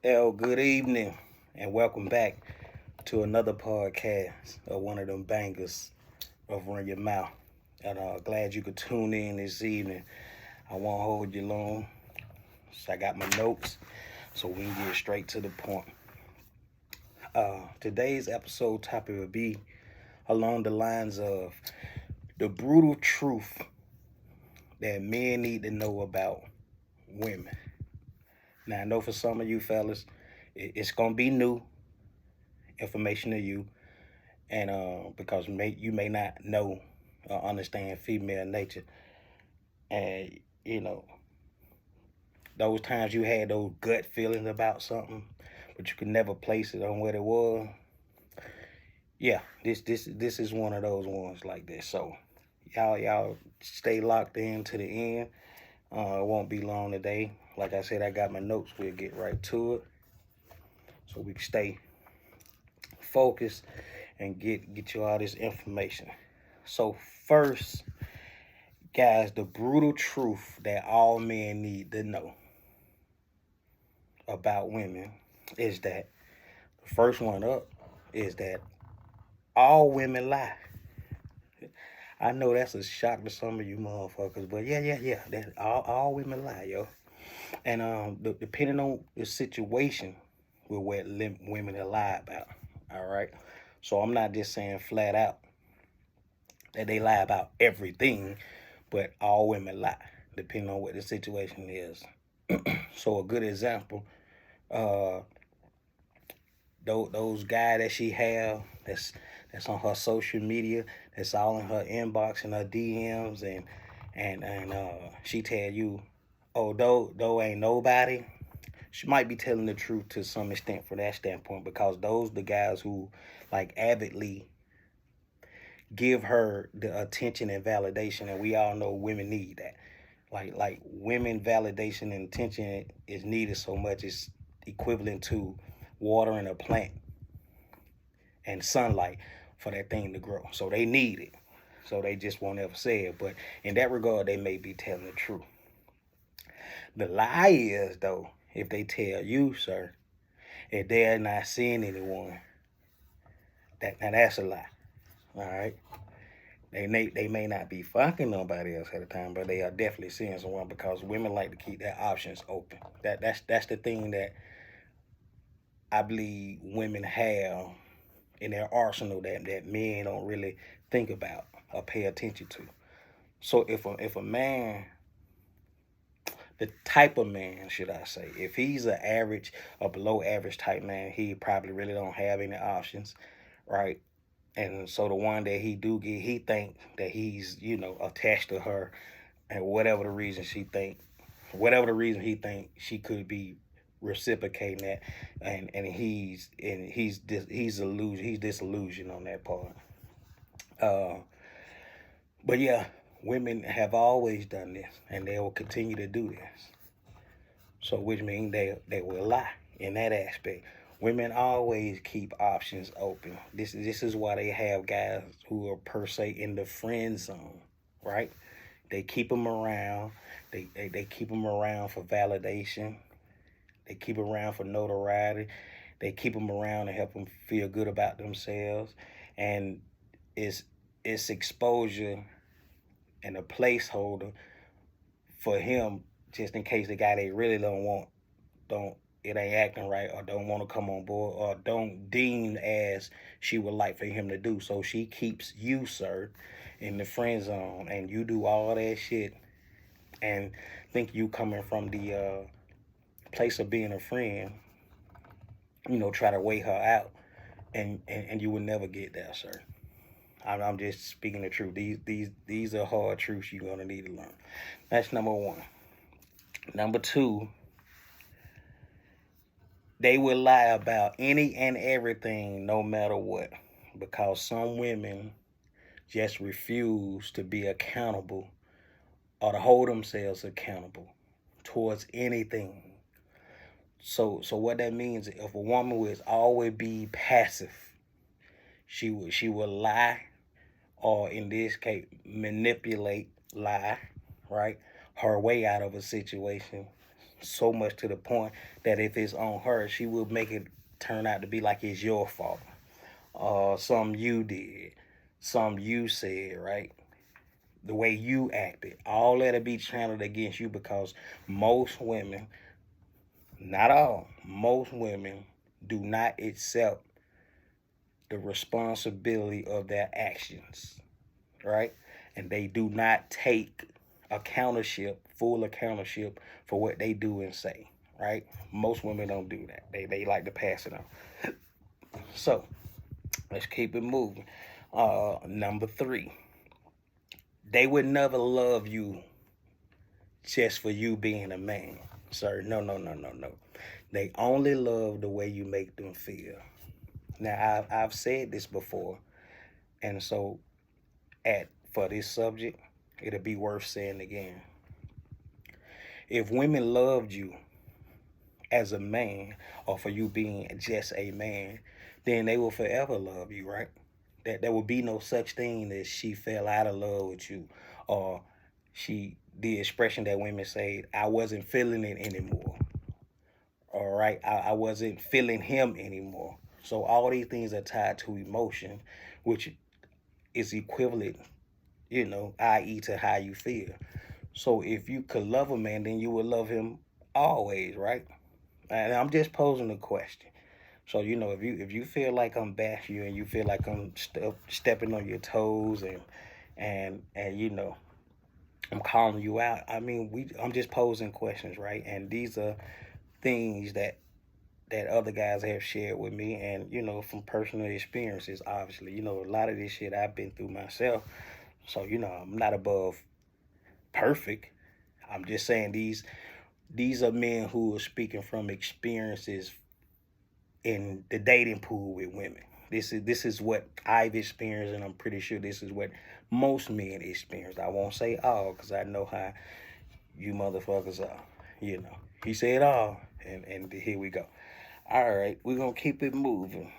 Good evening, and welcome back to another podcast of one of them bangers of Run Your Mouth. And glad you could tune in this evening. I won't hold you long, so I got my notes so we can get straight to the point. Today's episode topic will be along the lines of the brutal truth that men need to know about women. Now, I know for some of you fellas, it's going to be new information to you, and because you may not know or understand female nature, and those times you had those gut feelings about something, but you could never place it on what it was. Yeah, this is one of those ones like this. So y'all stay locked in to the end. It won't be long today. Like I said, I got my notes. We'll get right to it, so we can stay focused and get you all this information. So first, guys, the brutal truth that all men need to know about women is that the first one up is that all women lie. I know that's a shock to some of you motherfuckers, but yeah. That all women lie, yo. And depending on the situation with what women lie about. All right. So I'm not just saying flat out that they lie about everything, but all women lie, depending on what the situation is. So a good example, uh, those guys that she have that's on her social media, that's all in her inbox and her DMs, and she tell you, oh, though ain't nobody. She might be telling the truth to some extent from that standpoint, because those the guys who like avidly give her the attention and validation, and we all know women need that. Like women validation and attention is needed so much, it's equivalent to watering a plant and sunlight for that thing to grow. So they need it. So they just won't ever say it. But in that regard, they may be telling the truth. The lie is, though, if they tell you, sir, if they're not seeing anyone, that's a lie. All right. They may not be fucking nobody else at the time, but they are definitely seeing someone, because women like to keep their options open. That's the thing that I believe women have in their arsenal that men don't really think about or pay attention to. So if a man, the type of man, should I say, if he's an average or below average type man, he probably really don't have any options, right? And so the one that he do get, he think that he's attached to her, and whatever the reason he think she could be reciprocating that, and he's disillusioned on that part. Uh, but yeah, women have always done this, and they will continue to do this. So which means they will lie in that aspect. Women always keep options open. This is why they have guys who are per se in the friend zone, right? They keep them around. They keep them around for validation. They keep them around for notoriety. They keep them around to help them feel good about themselves, and it's exposure and a placeholder for him, just in case the guy they really don't it ain't acting right, or don't want to come on board, or don't deem as she would like for him to do. So she keeps you, sir, in the friend zone, and you do all that shit and think you coming from the place of being a friend, try to weigh her out, and you will never get there, sir. I'm just speaking the truth. These are hard truths you're gonna need to learn. That's number one. Number two, they will lie about any and everything, no matter what, because some women just refuse to be accountable or to hold themselves accountable towards anything. So what that means, if a woman will always be passive, she will lie, or in this case manipulate, lie, right, her way out of a situation. so much to the point that if it's on her, she will make it turn out to be like it's your fault. Something you did, something you said, right? The way you acted, all that'll be channeled against you because most women, not all, most women do not accept the responsibility of their actions, right? And they do not take full accountership for what they do and say, right? Most women don't do that. They like to pass it on. So let's keep it moving. Number three, they would never love you just for you being a man, sir. No, no, no, no, no. They only love the way you make them feel. Now, I've said this before, and so at for this subject, it'll be worth saying again. If women loved you as a man, or for you being just a man, then they will forever love you, right? That there will be no such thing as she fell out of love with you, or she the expression that women say, I wasn't feeling it anymore. All right, I wasn't feeling him anymore. So all these things are tied to emotion, which is equivalent, i.e. to how you feel. So if you could love a man, then you would love him always, right? And I'm just posing a question. So if you feel like I'm bashing you and you feel like I'm stepping on your toes and I'm calling you out. I mean, I'm just posing questions, right? And these are things that other guys have shared with me, and from personal experiences. Obviously, a lot of this shit I've been through myself. So I'm not above perfect. I'm just saying these are men who are speaking from experiences in the dating pool with women. This is what I've experienced, and I'm pretty sure this is what most men experience. I won't say all, because I know how you motherfuckers are. He said all, and here we go. All right, we're gonna keep it moving.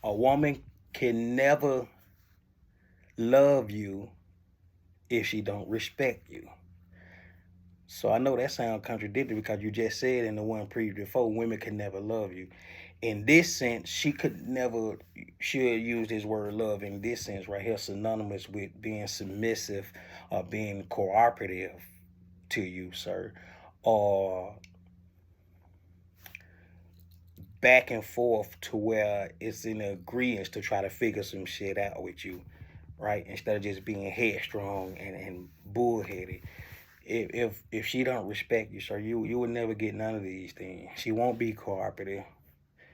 A woman can never love you if she don't respect you. So I know that sounds contradictory, because you just said in the one previous before, women can never love you. In this sense, she could never, should use this word love in this sense right here, synonymous with being submissive or being cooperative to you, sir, or back and forth to where it's in agreement to try to figure some shit out with you, right? Instead of just being headstrong and bullheaded. If she don't respect you, sir, you will never get none of these things. She won't be cooperative.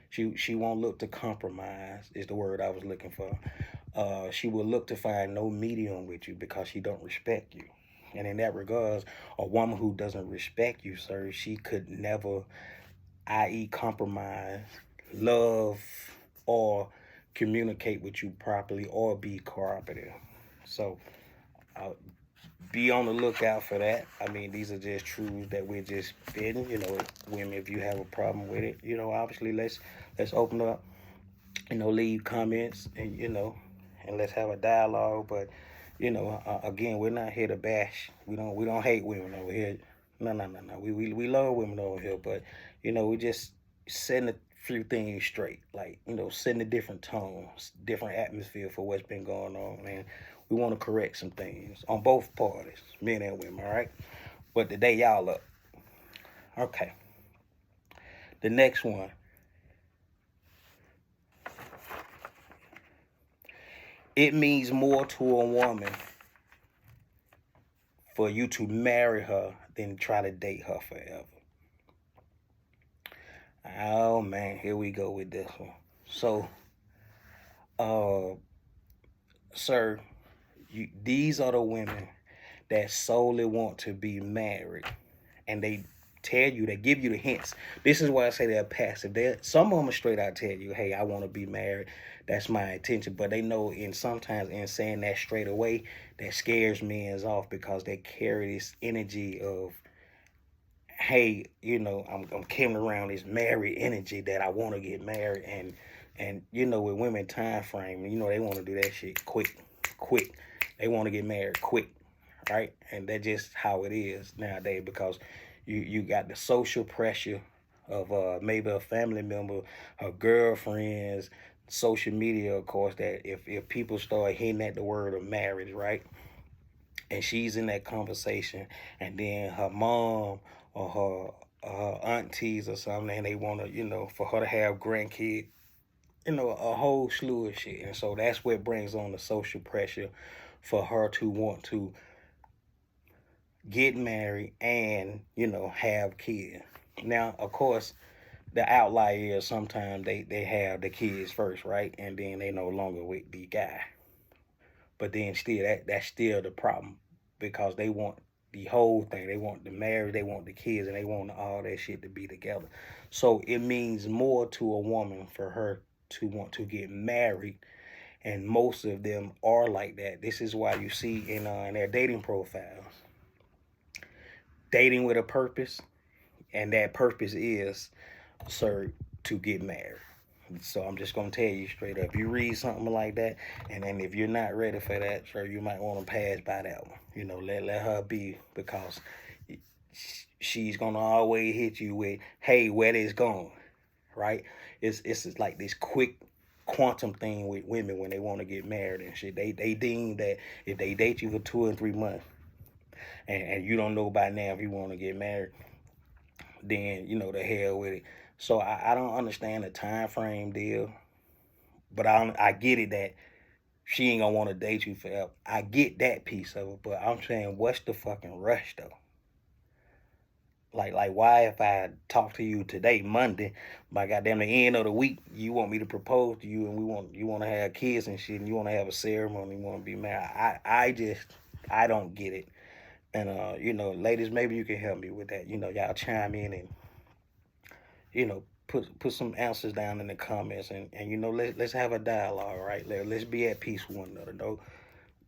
She won't look to compromise, is the word I was looking for. She will look to find no medium with you because she don't respect you. And in that regards, a woman who doesn't respect you, sir, she could never, i.e., compromise, love, or communicate with you properly or be cooperative. So uh, be on the lookout for that. I mean, these are just truths that we're just spitting. Women, if you have a problem with it, obviously let's open up. Leave comments, and let's have a dialogue. But again, we're not here to bash. We don't hate women over here. No, no, no, no. We love women over here, but we just setting a few things straight, like setting a different tones, different atmosphere for what's been going on, man. We want to correct some things on both parties, men and women, all right? But today, y'all up. Okay. The next one. It means more to a woman for you to marry her than try to date her forever. Oh man, here we go with this one. So, uh, sir, these are the women that solely want to be married, and they give you the hints. This is why I say they're passive. Some of them straight out tell you, hey, I want to be married. That's my intention. But they know sometimes in saying that straight away, that scares men off, because they carry this energy of, hey, I'm carrying around this married energy that I want to get married. And with women time frame, they want to do that shit quick. They want to get married quick. right? And that's just how it is nowadays because you got the social pressure of maybe a family member, her girlfriends, social media, of course, that if people start hitting at the word of marriage, right? And she's in that conversation, and then her mom or her aunties or something, and they want to, for her to have grandkids, a whole slew of shit. And so that's what brings on the social pressure for her to want to get married and, have kids. Now, of course, the outlier is sometimes they have the kids first, right? And then they no longer with the guy. But then still that's still the problem because they want the whole thing. They want the marriage, they want the kids, and they want all that shit to be together. So it means more to a woman for her to want to get married, and most of them are like that. This is why you see in their dating profiles, dating with a purpose, and that purpose is, sir, to get married. So I'm just gonna tell you straight up. You read something like that, and then if you're not ready for that, sir, you might want to pass by that one. Let her be because she's gonna always hit you with, "Hey, where this going?" Right? It's like this quick quantum thing with women when they want to get married and shit. They deem that if they date you for 2 and 3 months, and you don't know by now if you want to get married, then the hell with it. So I don't understand the time frame deal, but I get it that she ain't gonna want to date you forever. I get that piece of it, but I'm saying, what's the fucking rush though? Like why if I talk to you today, Monday, by goddamn the end of the week, you want me to propose to you and you want to have kids and shit and you want to have a ceremony, you want to be married. I don't get it. And ladies, maybe you can help me with that. Y'all chime in and put some answers down in the comments and let's have a dialogue, right? Let's be at peace with one another. No,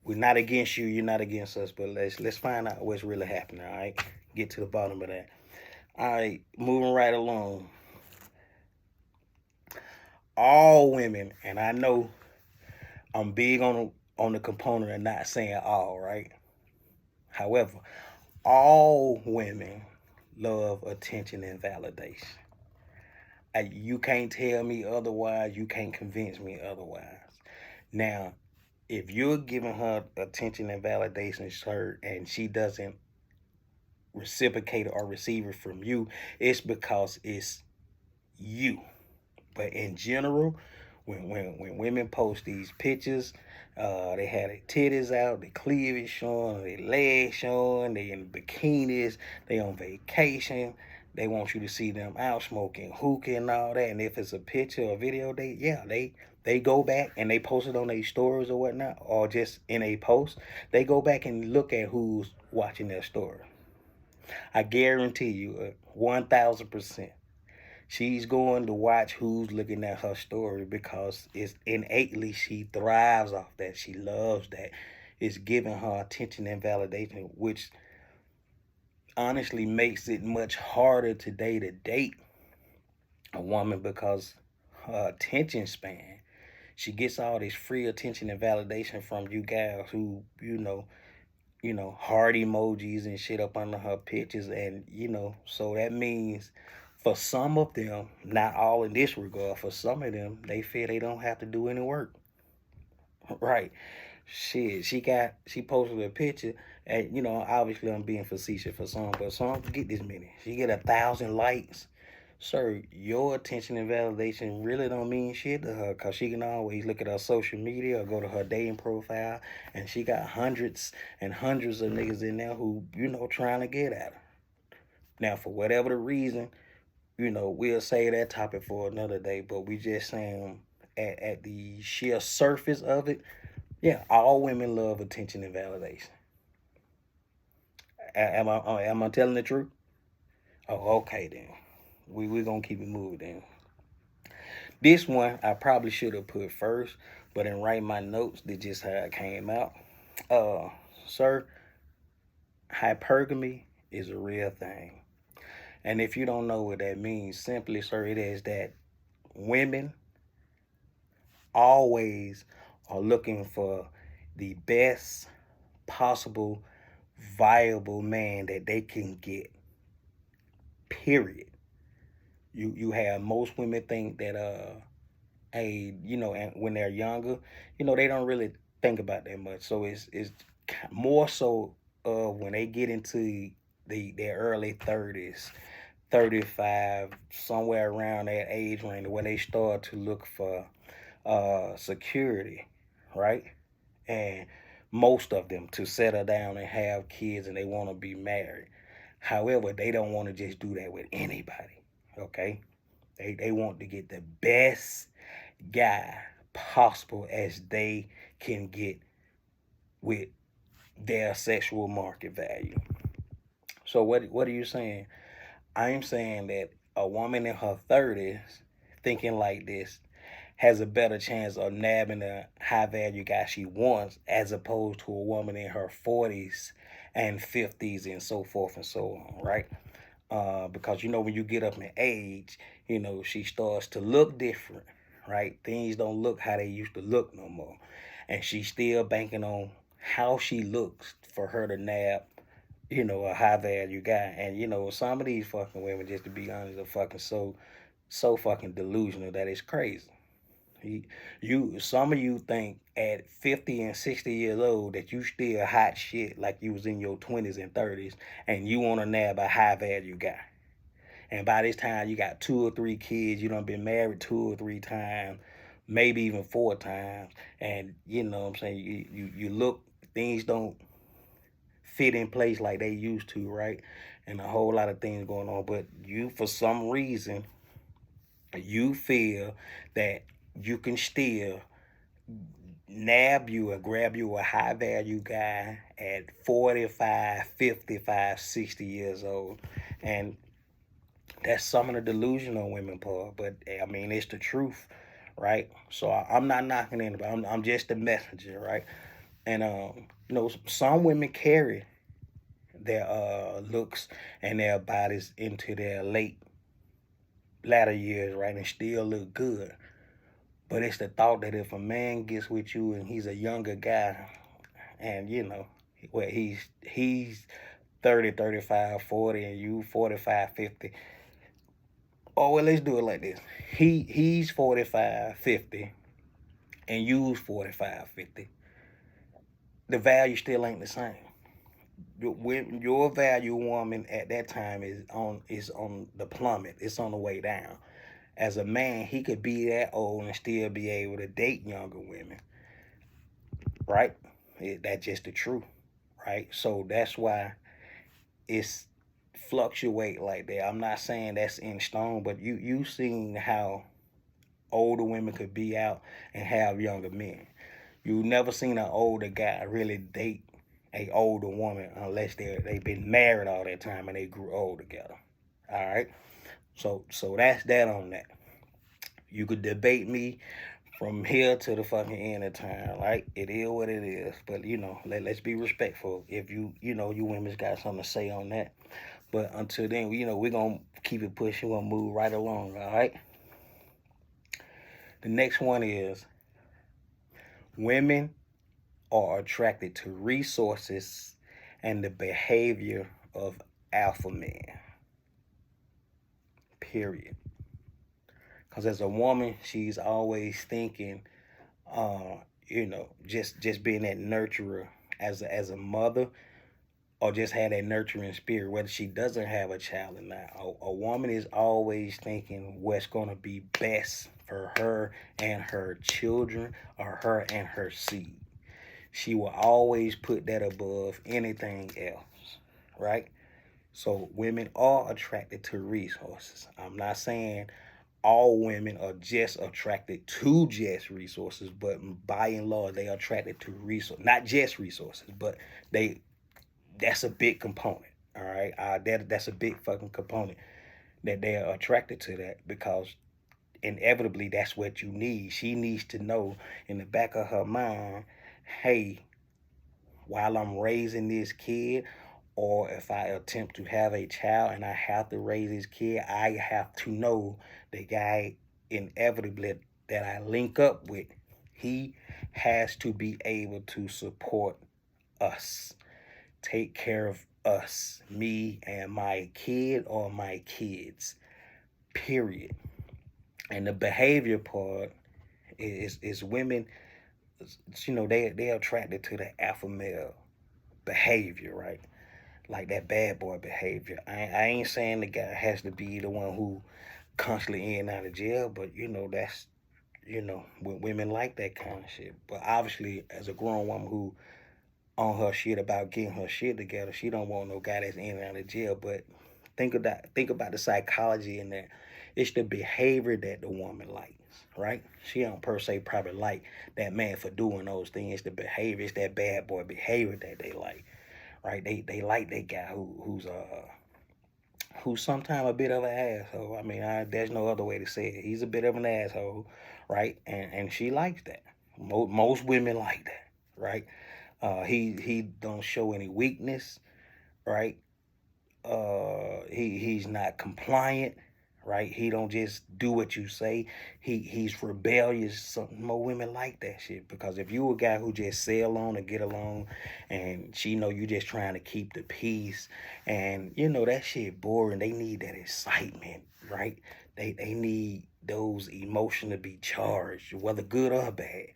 we're not against you, you're not against us, but let's find out what's really happening, all right? Get to the bottom of that. All right, moving right along. All women, and I know I'm big on the component of not saying all, right? However, all women love attention and validation. You can't tell me otherwise. You can't convince me otherwise. Now, if you're giving her attention and validation, sir, and she doesn't reciprocate or receive it from you, it's because it's you. But in general, when women post these pictures, they have their titties out, their cleavage showing, their legs showing, they in bikinis, they on vacation. They want you to see them out smoking hookah and all that. And if it's a picture or video, they go back and they post it on their stories or whatnot, or just in a post. They go back and look at who's watching their story. I guarantee you, 1,000%. She's going to watch who's looking at her story because it's innately she thrives off that. She loves that. It's giving her attention and validation, which honestly makes it much harder today to date a woman because her attention span. She gets all this free attention and validation from you guys who, heart emojis and shit up under her pictures. And, so that means for some of them, not all in this regard, for some of them, they feel they don't have to do any work. Right. Shit, she posted a picture, and obviously I'm being facetious for some, but some get this many. She get 1,000 likes. Sir, your attention and validation really don't mean shit to her because she can always look at her social media or go to her dating profile, and she got hundreds and hundreds of niggas in there who, trying to get at her. Now, for whatever the reason, we'll say that topic for another day, but we just saying at the sheer surface of it, yeah, all women love attention and validation. Am I telling the truth? Oh, okay then. We're gonna keep it moving then. This one I probably should have put first, but in writing my notes, that's just how it came out. Uh, Sir, hypergamy is a real thing. And if you don't know what that means, simply, sir, it is that women always are looking for the best possible viable man that they can get. Period. You have most women think that and when they're younger, they don't really think about that much. So it's more so when they get into their early 30s, 35, somewhere around that age range where they start to look for security, right? And most of them to settle down and have kids and they want to be married. However, they don't want to just do that with anybody. Okay? They want to get the best guy possible as they can get with their sexual market value. So what are you saying? I'm saying that a woman in her 30s thinking like this has a better chance of nabbing the high value guy she wants as opposed to a woman in her 40s and 50s and so forth and so on, right? Because when you get up in age, she starts to look different, right? Things don't look how they used to look no more. And she's still banking on how she looks for her to nab, a high value guy. And some of these fucking women, just to be honest, are fucking so fucking delusional that it's crazy. Some of you think at 50 and 60 years old that you still hot shit like you was in your 20s and 30s, and you want to nab a high value guy. And by this time you got 2 or 3 kids, you done been married 2 or 3 times, maybe even 4 times, and you know what I'm saying, you look, things don't fit in place like they used to, right? And a whole lot of things going on, but you, for some reason, you feel that you can still nab you or grab you a high value guy at 45, 55, 60 years old. And that's some of the delusional women part, but I mean, it's the truth, right? So I'm not knocking anybody. I'm just the messenger, right? And some women carry their looks and their bodies into their latter years, right, and still look good. But it's the thought that if a man gets with you and he's a younger guy, and well, he's 30, 35, 40, and you 45, 50. Oh, well, let's do it like this. He's 45, 50, and you's 45, 50. The value still ain't the same. Your value, woman, at that time is on the plummet. It's on the way down. As a man, he could be that old and still be able to date younger women, right? That's just the truth, right? So that's why it's fluctuate like that. I'm not saying that's in stone, but you seen how older women could be out and have younger men. You never seen an older guy really date a older woman unless they've been married all that time and they grew old together. All right. So that's that on that. You could debate me from here to the fucking end of time, right? It is what it is. But let's be respectful. If you women's got something to say on that. But until then, we're gonna keep it pushing, we're gonna move right along, all right? The next one is women are attracted to resources and the behavior of alpha men. Period. Because as a woman, she's always thinking, just being that nurturer as a mother, or just had that nurturing spirit, whether she doesn't have a child or not. A woman is always thinking what's going to be best for her and her children, or her and her seed. She will always put that above anything else, right? So women are attracted to resources. I'm not saying all women are just attracted to just resources, but by and large, they are attracted to resources, not just resources, but that's a big component. All right, that's a big fucking component that they are attracted to that, because inevitably that's what you need. She needs to know in the back of her mind, hey, while I'm raising this kid, or if I attempt to have a child and I have to raise this kid, I have to know the guy inevitably that I link up with, he has to be able to support us take care of us, me and my kid or my kids, period. And the behavior part is women, they're attracted to the alpha male behavior, right? Like that bad boy behavior. I ain't saying the guy has to be the one who constantly in and out of jail, but that's women like that kind of shit. But obviously, as a grown woman who on her shit about getting her shit together, she don't want no guy that's in and out of jail. But think about the psychology in that. It's the behavior that the woman likes, right? She don't per se probably like that man for doing those things. It's the behavior, it's that bad boy behavior that they like, right? They like that guy who's sometimes a bit of an asshole. I mean, there's no other way to say it. He's a bit of an asshole, right? And she likes that. Most women like that, right? He don't show any weakness, right? He's not compliant, right? He don't just do what you say. He's rebellious. Some more women like that shit, because if you a guy who just sail on and get along, and she know you just trying to keep the peace, and that shit boring. They need that excitement, right? They need those emotions to be charged, whether good or bad.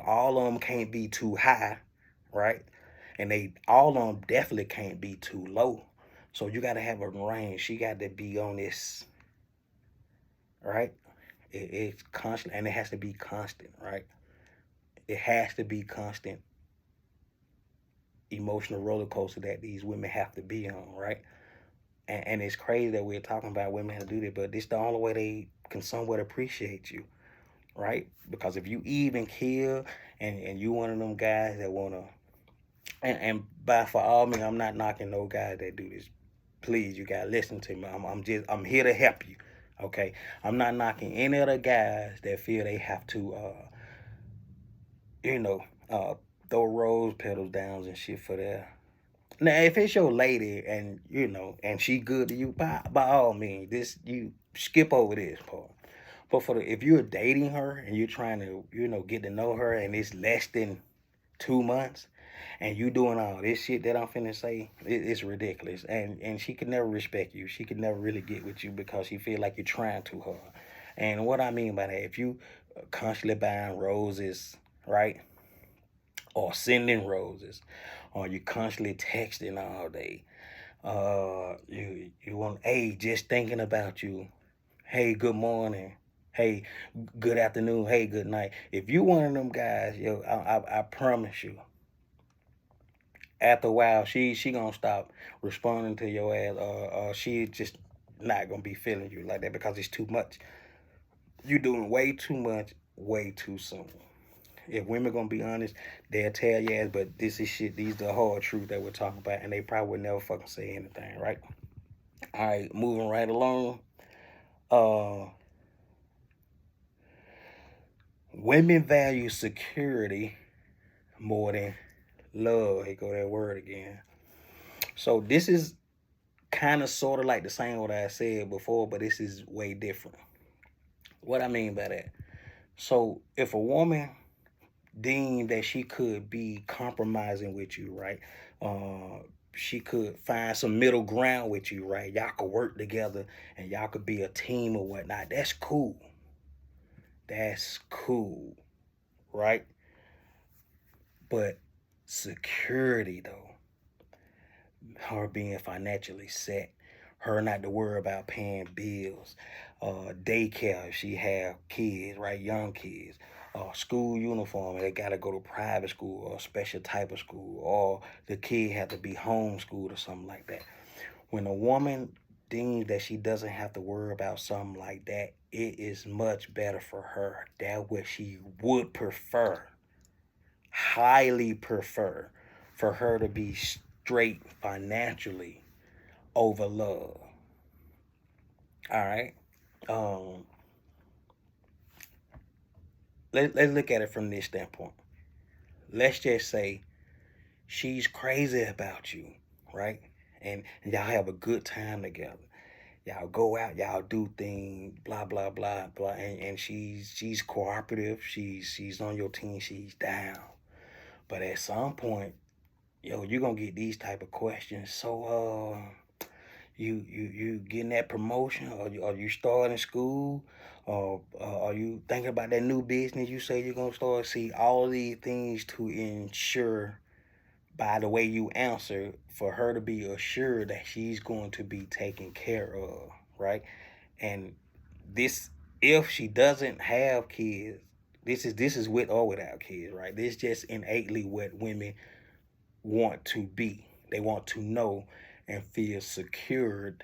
All of them can't be too high, right? And they all of them definitely can't be too low. So you got to have a range. She got to be on this, right? It's constant, and it has to be constant, right? It has to be constant emotional roller coaster that these women have to be on, right? And it's crazy that we're talking about women have to do that, but this the only way they can somewhat appreciate you, right? Because if you even kill, and you one of them guys that wanna, and by for all me, I'm not knocking no guys that do this. Please, you gotta listen to me. I'm here to help you. Okay, I'm not knocking any of the guys that feel they have to, you know, uh, throw rose petals down and shit for their. Now, if it's your lady and and she good to you, by all means, this you skip over this part. But if you're dating her and you're trying to get to know her, and it's less than 2 months, and you doing all this shit that I'm finna say, it's ridiculous. And she could never respect you. She could never really get with you because she feel like you're trying too hard. And what I mean by that, if you constantly buying roses, right, or sending roses, or you constantly texting all day, you want, hey, just thinking about you, hey, good morning, hey, good afternoon, hey, good night. If you one of them guys, I promise you, after a while, she gonna stop responding to your ass, or she just not gonna be feeling you like that because it's too much. You doing way too much, way too soon. If women gonna be honest, they'll tell you ass, but this is shit. These the hard truth that we're talking about, and they probably would never fucking say anything, right? All right, moving right along. Uh, Women value security more than love. Here go that word again. So this is kind of sort of like the same what I said before, but this is way different. What I mean by that. So if a woman deemed that she could be compromising with you, right? She could find some middle ground with you, right? Y'all could work together and y'all could be a team or whatnot. That's cool. That's cool, right? But security though, her being financially set, her not to worry about paying bills, daycare if she have kids, right, young kids, school uniform, they gotta go to private school or a special type of school, or the kid have to be homeschooled or something like that. When a woman deems that she doesn't have to worry about something like that, it is much better for her. That's what she would prefer, highly prefer, for her to be straight financially over love. All right. Um, let's look at it from this standpoint. Let's just say she's crazy about you, right? And y'all have a good time together. Y'all go out, y'all do things, blah blah blah blah, and she's cooperative. She's on your team. She's down. But at some point, yo, you're gonna get these type of questions. So you getting that promotion, or are you starting school, or are you thinking about that new business you say you're gonna start? See, all of these things to ensure, by the way you answer, for her to be assured that she's going to be taken care of, right? And this, if she doesn't have kids, this is with or without kids, right? This just innately what women want to be. They want to know and feel secured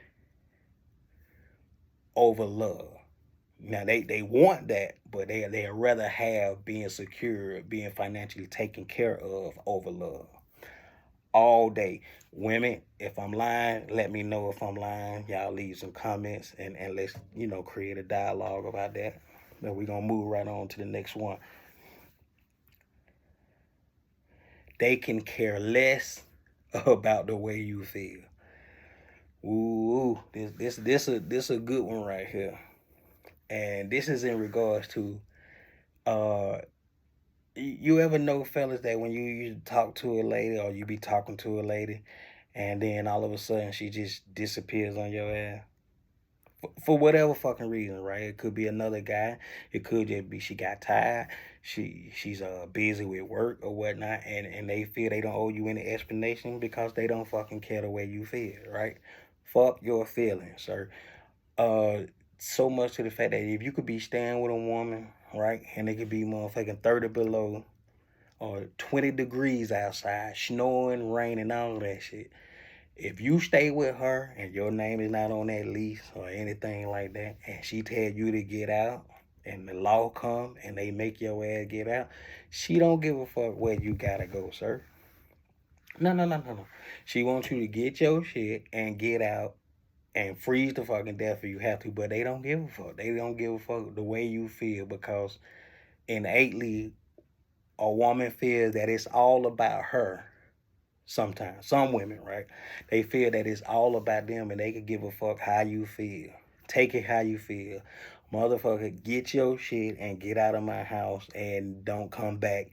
over love. Now they want that, but they rather have being secure, being financially taken care of over love. All day. Women, if I'm lying, let me know if I'm lying. Y'all leave some comments, and let's, create a dialogue about that. Then we're gonna move right on to the next one. They can care less about the way you feel. Ooh, this a good one right here. And this is in regards to uh you ever know, fellas, that when you talk to a lady, or you be talking to a lady, and then all of a sudden she just disappears on your ass for whatever fucking reason, right? It could be another guy. It could just be she got tired. She's busy with work or whatnot, and they feel they don't owe you any explanation because they don't fucking care the way you feel, right? Fuck your feelings, sir. Uh, so much to the fact that if you could be staying with a woman, right, and it could be motherfucking 30 below or 20 degrees outside, snowing, raining, all of that shit. If you stay with her and your name is not on that lease or anything like that, and she tell you to get out, and the law come and they make your ass get out, she don't give a fuck where you gotta go, sir. No, no, no, no, no. She wants you to get your shit and get out and freeze to fucking death if you have to, but they don't give a fuck. They don't give a fuck the way you feel, because innately a woman feels that it's all about her. Sometimes some women, right, they feel that it's all about them, and they can give a fuck how you feel. Take it how you feel. Motherfucker, get your shit and get out of my house and don't come back,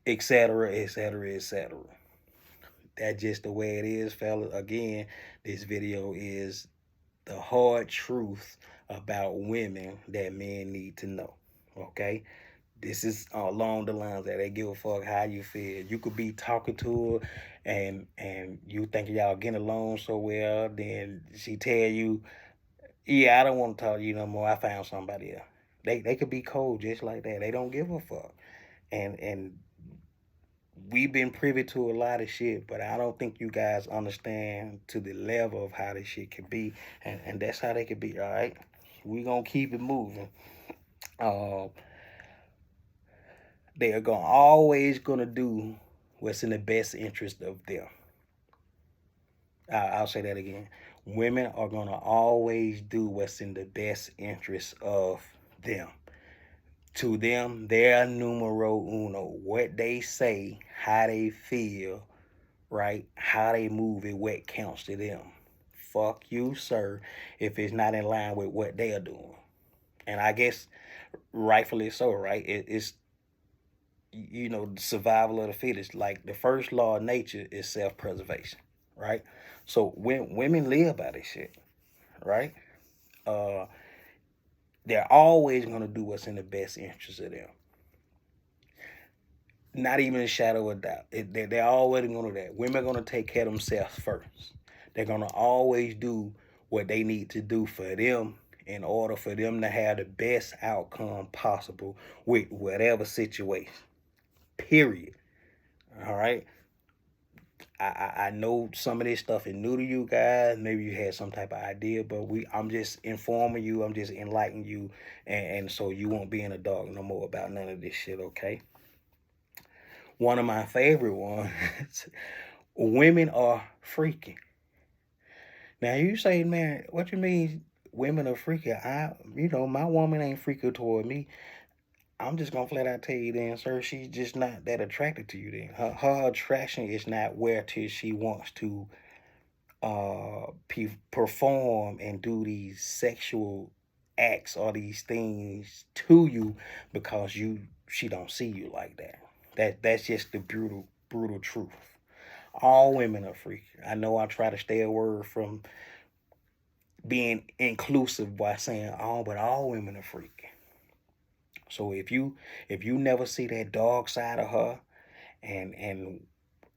etc., etc., etc. That's just the way it is, fellas. Again, this video is the hard truth about women that men need to know. Okay? This is along the lines that they give a fuck how you feel. You could be talking to her, and you think y'all getting along so well, then she tell you, yeah, I don't want to talk to you no more. I found somebody else. They could be cold just like that. They don't give a fuck. And we've been privy to a lot of shit, but I don't think you guys understand to the level of how this shit can be. And that's how they could be, all right? We gonna keep it moving. Uh, they are always gonna do what's in the best interest of them. I'll say that again. Women are gonna always do what's in the best interest of them. To them, they're numero uno. What they say, how they feel, right? How they move is what counts to them. Fuck you, sir, if it's not in line with what they are doing. And I guess rightfully so, right? It's survival of the fittest. Like, the first law of nature is self-preservation, right? So when women live by this shit, right? Uh, they're always gonna do what's in the best interest of them. Not even a shadow of doubt. They're always gonna do that. Women are gonna take care of themselves first. They're gonna always do what they need to do for them in order for them to have the best outcome possible with whatever situation. Period. All right. I know some of this stuff is new to you guys. Maybe you had some type of idea, but I'm just informing you. I'm just enlightening you, and so you won't be in the dark no more about none of this shit. Okay. One of my favorite ones. Women are freaking. Now you say, man, what you mean women are freaking? My woman ain't freaking toward me. I'm just gonna flat out tell you then, sir, she's just not that attracted to you then. Her attraction is not where till she wants to perform and do these sexual acts or these things to you, because she don't see you like that. That's just the brutal truth. All women are freaky. I know I try to stay away from being inclusive by saying all, but all women are freaky. So if you never see that dog side of her, and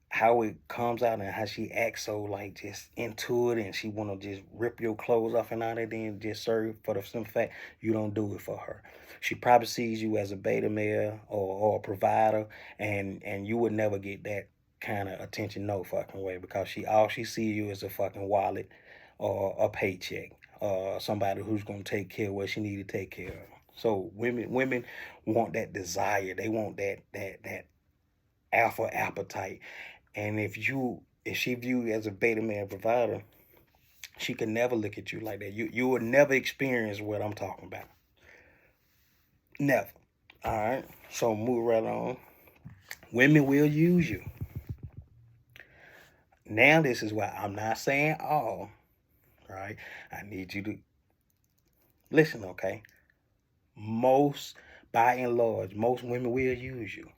how it comes out and how she acts so like just into it, and she want to just rip your clothes off and all that, then just serve for the simple fact you don't do it for her. She probably sees you as a beta male, or a provider, and you would never get that kind of attention no fucking way, because she see you as a fucking wallet or a paycheck, or somebody who's gonna take care of what she need to take care of. So women want that desire. They want that alpha appetite. And if she view you as a beta man provider, she could never look at you like that. You would never experience what I'm talking about. Never. All right. So move right on. Women will use you. Now this is why I'm not saying all. Right. I need you to listen. Okay. Most, by and large, most women will use you.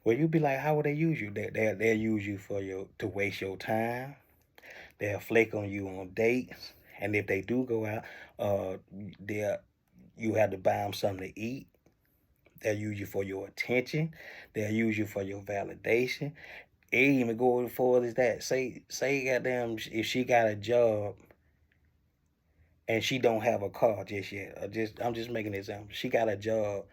Well, you be like, how would they use you? They'll use you for your to waste your time. They'll flake on you on dates, and if they do go out, they'll you have to buy them something to eat. They'll use you for your attention. They'll use you for your validation. It even go as far as that. Say, goddamn, if she got a job and she don't have a car just yet, or I'm just making an example. She got a job,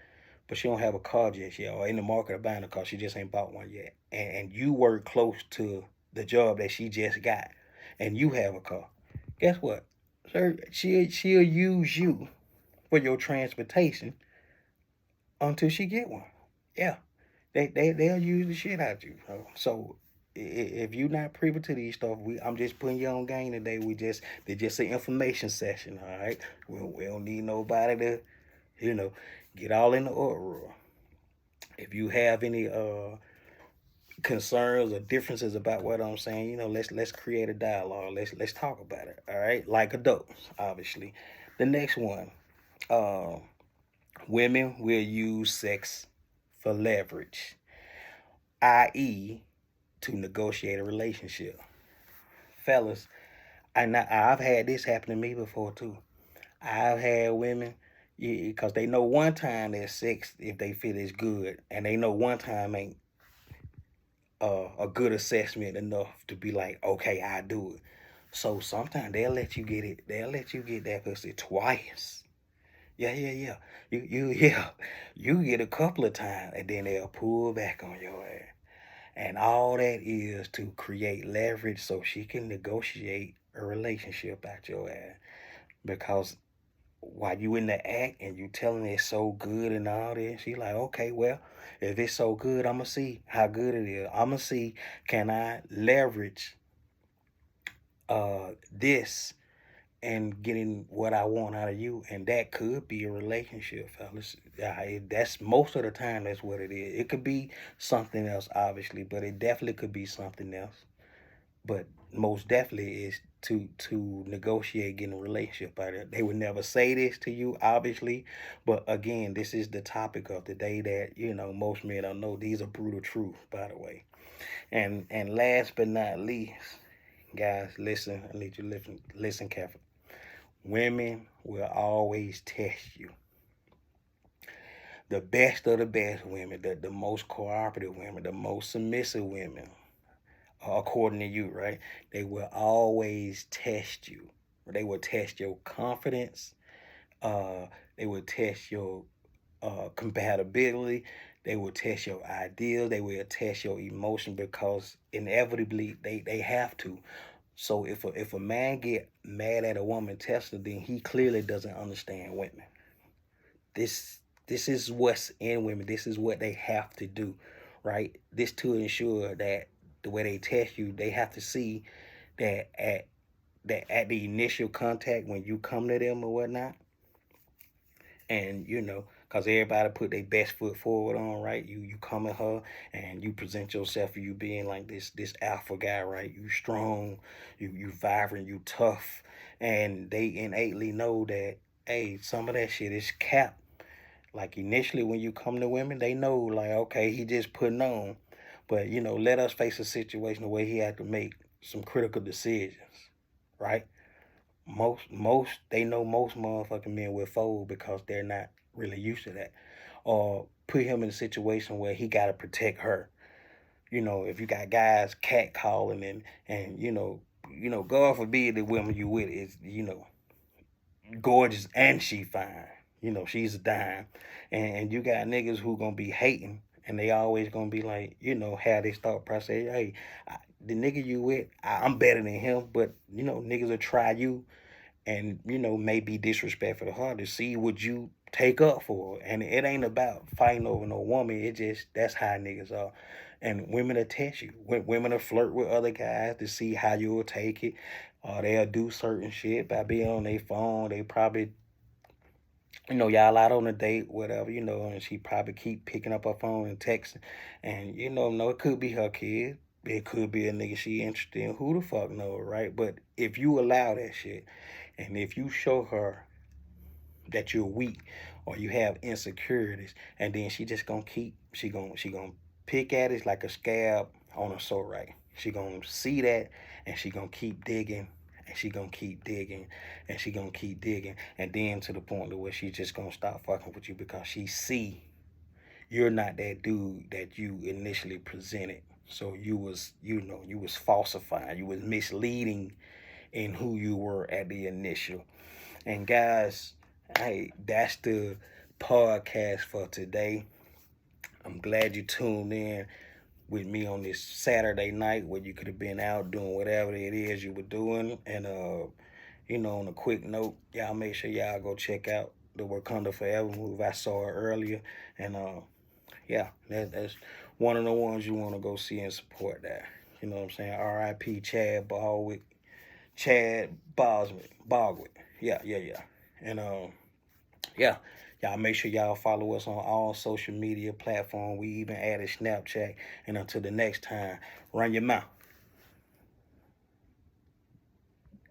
but she don't have a car just yet, or in the market of buying a car, she just ain't bought one yet. And you work close to the job that she just got, and you have a car. Guess what, sir? She'll use you for your transportation until she get one. Yeah, they'll use the shit out of you. So if you're not privy to these stuff, I'm just putting you on game today. They're just an information session. All right, we don't need nobody to, you know, get all in the uproar. If you have any concerns or differences about what I'm saying, let's create a dialogue. Let's talk about it. All right, like adults, obviously. The next one, uh, women will use sex for leverage, i.e., to negotiate a relationship. Fellas, I've had this happen to me before too. I've had women, because they know one time that sex, if they feel is good, and they know one time ain't a good assessment enough to be like, okay, I do it. So sometimes they'll let you get it. They'll let you get that pussy twice. Yeah, yeah, yeah. Yeah. You get a couple of times, and then they'll pull back on your ass. And all that is to create leverage so she can negotiate a relationship out your ass. Because while you in the act and you telling it so good and all this, she like, okay, well, if it's so good, I'ma see how good it is. I'ma see, can I leverage this and getting what I want out of you, and that could be a relationship, fellas. That's most of the time. That's what it is. It could be something else, obviously, but it definitely could be something else. But most definitely is to negotiate getting a relationship out of it. They would never say this to you, obviously, but again, this is the topic of the day that most men don't know. These are brutal truths, by the way. And last but not least, guys, listen. I need you to listen carefully. Women will always test you. The best of the best women, the most cooperative women, the most submissive women, according to you, right? They will always test you. They will test your confidence. Uh, they will test your compatibility. They will test your ideals. They will test your emotion, because inevitably they have to. So if a man get mad at a woman testing, then he clearly doesn't understand women. This is what's in women. This is what they have to do, right? This to ensure that the way they test you, they have to see that at the initial contact when you come to them or whatnot, and because everybody put their best foot forward on, right? You come at her and you present yourself, you being like this alpha guy, right? You strong, you vibrant, you tough, and they innately know that, hey, some of that shit is cap. Like initially when you come to women, they know like, okay, he just putting on. But let us face a situation where he had to make some critical decisions, right? Most they know most motherfucking men will fold because they're not really used to that. Or put him in a situation where he gotta protect her. If you got guys catcalling and God forbid the woman you with is, gorgeous and she fine. She's a dime. And you got niggas who gonna be hating and they always gonna be like, have this thought process, hey, the nigga you with, I'm better than him, but niggas will try you and may be disrespectful to her to see what you take up for. And it ain't about fighting over no woman. It just that's how niggas are. And women will test you. Women will flirt with other guys to see how you'll take it. Or they'll do certain shit by being on their phone. They probably, y'all out on a date, whatever, and she probably keep picking up her phone and texting. And no, it could be her kid. It could be a nigga she interested in. Who the fuck knows, right? But if you allow that shit, and if you show her that you're weak or you have insecurities, and then she gonna pick at it like a scab on a sore right. She gonna see that and she gonna keep digging and she gonna keep digging and she gonna keep digging, and then to the point where she just gonna stop fucking with you because she see you're not that dude that you initially presented. So you was falsifying, you was misleading in who you were at the initial. And guys, hey, that's the podcast for today. I'm glad you tuned in with me on this Saturday night where you could have been out doing whatever it is you were doing. And on a quick note, y'all make sure y'all go check out the Wakanda Forever movie. I saw it earlier. And yeah, that's one of the ones you want to go see and support that. You know what I'm saying? R.I.P. Chad Bogwick. Yeah. And yeah, y'all make sure y'all follow us on all social media platforms. We even added Snapchat. And until the next time, run your mouth.